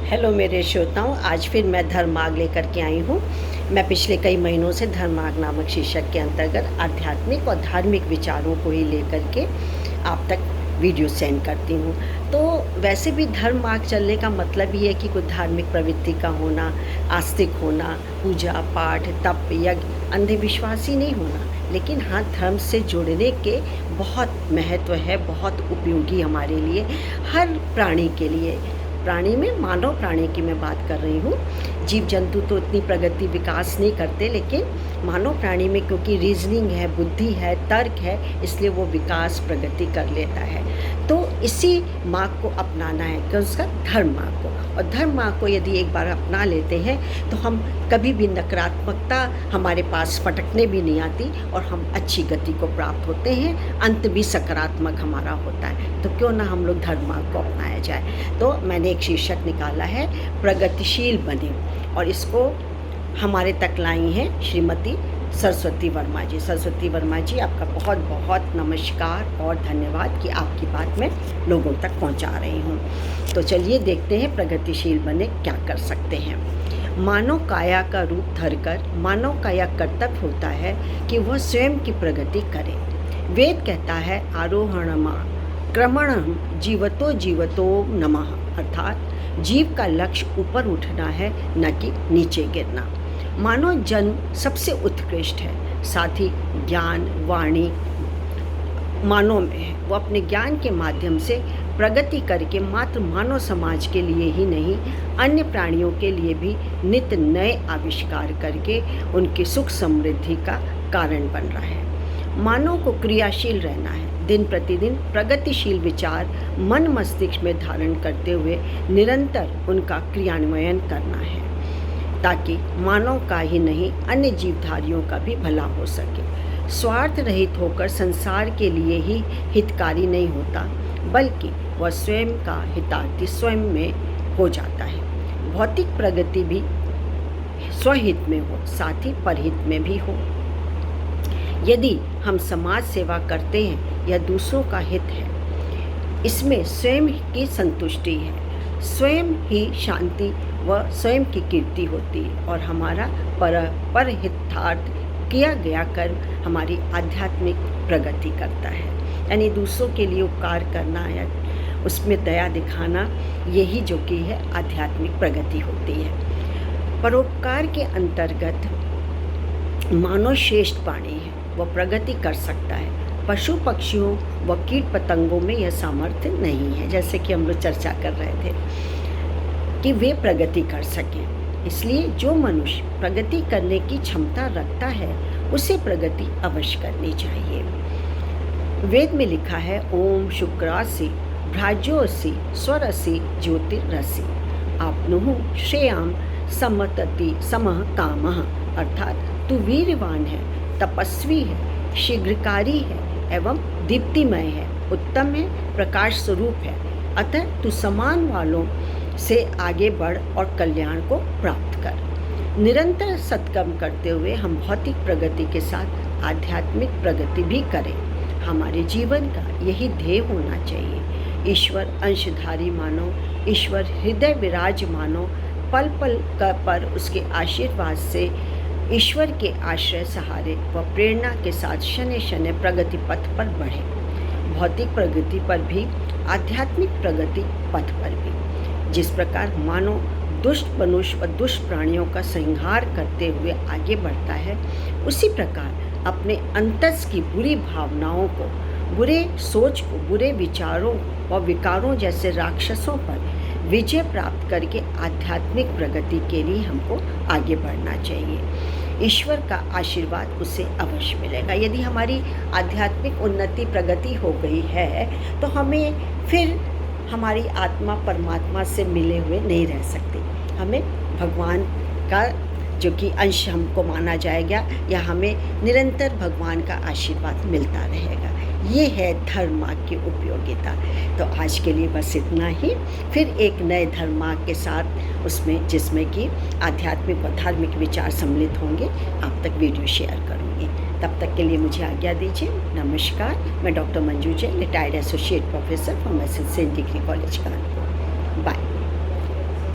Hello मेरे श्रोताओं, आज फिर मैं धर्मार्ग लेकर के आई हूँ। मैं पिछले कई महीनों से धर्मार्ग नामक शीर्षक के अंतर्गत आध्यात्मिक और धार्मिक विचारों को ही लेकर के आप तक वीडियो सेंड करती हूँ। तो वैसे भी धर्मार्ग चलने का मतलब ही है कि कोई धार्मिक प्रवृत्ति का होना, आस्तिक होना, पूजा पाठ, तप, यज्ञ, अंधविश्वासी नहीं होना, लेकिन हाँ, धर्म से जुड़ने के बहुत महत्व है, बहुत उपयोगी हमारे लिए, हर प्राणी के लिए। प्राणी में मानव प्राणी की मैं बात कर रही हूँ। जीव जंतु तो इतनी प्रगति विकास नहीं करते, लेकिन मानव प्राणी में क्योंकि रीजनिंग है, बुद्धि है, तर्क है, इसलिए वो विकास प्रगति कर लेता है। तो इसी मार्ग को अपनाना है कि उसका धर्म मार्ग को, और धर्म मार्ग को यदि एक बार अपना लेते हैं तो हम कभी भी नकारात्मकता हमारे पास फटकने भी नहीं आती और हम अच्छी गति को प्राप्त होते हैं, अंत भी सकारात्मक हमारा होता है। तो क्यों ना हम लोग धर्म मार्ग को अपनाया जाए। तो मैंने एक शीर्षक निकाला है, प्रगतिशील बने, और इसको हमारे तक लाई हैं श्रीमती सरस्वती वर्मा जी। सरस्वती वर्मा जी, आपका बहुत बहुत नमस्कार और धन्यवाद कि आपकी बात मैं लोगों तक पहुंचा रही हूं। तो चलिए देखते हैं प्रगतिशील बने क्या कर सकते हैं। मानव काया का रूप धरकर मानव का यह कर्तव्य होता है कि वह स्वयं की प्रगति करे। वेद कहता है, आरोहणमा क्रमणम जीवतो जीवतो नमः, अर्थात जीव का लक्ष्य ऊपर उठना है, न कि नीचे गिरना। मानव जन्म सबसे उत्कृष्ट है, साथ ही ज्ञान वाणी मानव में है। वो अपने ज्ञान के माध्यम से प्रगति करके मात्र मानव समाज के लिए ही नहीं, अन्य प्राणियों के लिए भी नित्य नए आविष्कार करके उनकी सुख समृद्धि का कारण बन रहा है। मानव को क्रियाशील रहना है, दिन प्रतिदिन प्रगतिशील विचार मन मस्तिष्क में धारण करते हुए निरंतर उनका क्रियान्वयन करना है, ताकि मानव का ही नहीं अन्य जीवधारियों का भी भला हो सके। स्वार्थ रहित होकर संसार के लिए ही हितकारी नहीं होता, बल्कि वह स्वयं का हितार्थी स्वयं में हो जाता है। भौतिक प्रगति भी स्वहित में हो, साथ ही परहित में भी हो। यदि हम समाज सेवा करते हैं, यह दूसरों का हित है, इसमें स्वयं की संतुष्टि है, स्वयं ही शांति व स्वयं की कीर्ति होती है, और हमारा परहितार्थ किया गया कर्म हमारी आध्यात्मिक प्रगति करता है। यानी दूसरों के लिए उपकार करना या उसमें दया दिखाना, यही जो कि है आध्यात्मिक प्रगति होती है। परोपकार के अंतर्गत मानव श्रेष्ठ प्राणी है, वह प्रगति कर सकता है। पशु पक्षियों व कीट पतंगों में यह सामर्थ्य नहीं है, जैसे कि हम लोग चर्चा कर रहे थे कि वे प्रगति कर सकें। इसलिए जो मनुष्य प्रगति करने की क्षमता रखता है, उसे प्रगति अवश्य करनी चाहिए। वेद में लिखा है, ओम शुक्रासी भ्राजोसी स्वरसी ज्योतिरसी आपनुहु श्रेयाम समतति समः कामः, अर्थात तू वीरवान है, तपस्वी है, शीघ्रकारी है एवं दीप्तिमय है, उत्तम है, प्रकाश स्वरूप है, अतः तू समान वालों से आगे बढ़ और कल्याण को प्राप्त कर। निरंतर सत्कर्म करते हुए हम भौतिक प्रगति के साथ आध्यात्मिक प्रगति भी करें। हमारे जीवन का यही ध्येय होना चाहिए। ईश्वर अंशधारी मानो, ईश्वर हृदय विराज मानो, पल पल पर उसके आशीर्वाद से ईश्वर के आश्रय सहारे व प्रेरणा के साथ शनै शनै प्रगति पथ पर बढ़े। भौतिक प्रगति पर भी, आध्यात्मिक प्रगति पथ पर भी। जिस प्रकार मानव दुष्ट मनुष्य व दुष्ट प्राणियों का संहार करते हुए आगे बढ़ता है, उसी प्रकार अपने अंतस की बुरी भावनाओं को, बुरे सोच को, बुरे विचारों व विकारों जैसे राक्षसों पर विजय प्राप्त करके आध्यात्मिक प्रगति के लिए हमको आगे बढ़ना चाहिए। ईश्वर का आशीर्वाद उसे अवश्य मिलेगा। यदि हमारी आध्यात्मिक उन्नति प्रगति हो गई है, तो हमें फिर हमारी आत्मा परमात्मा से मिले हुए नहीं रह सकती। हमें भगवान का जो कि अंश हमको माना जाएगा, या हमें निरंतर भगवान का आशीर्वाद मिलता रहेगा। ये है धर्म मार्ग की उपयोगिता। तो आज के लिए बस इतना ही। फिर एक नए धर्म मार्ग के साथ उसमें जिसमें कि आध्यात्मिक और धार्मिक विचार सम्मिलित होंगे, आप तक वीडियो शेयर करूँगी। तब तक के लिए मुझे आज्ञा दीजिए। नमस्कार। मैं doctor Manju Jain, retired associate professor from SSC degree college Kanpur.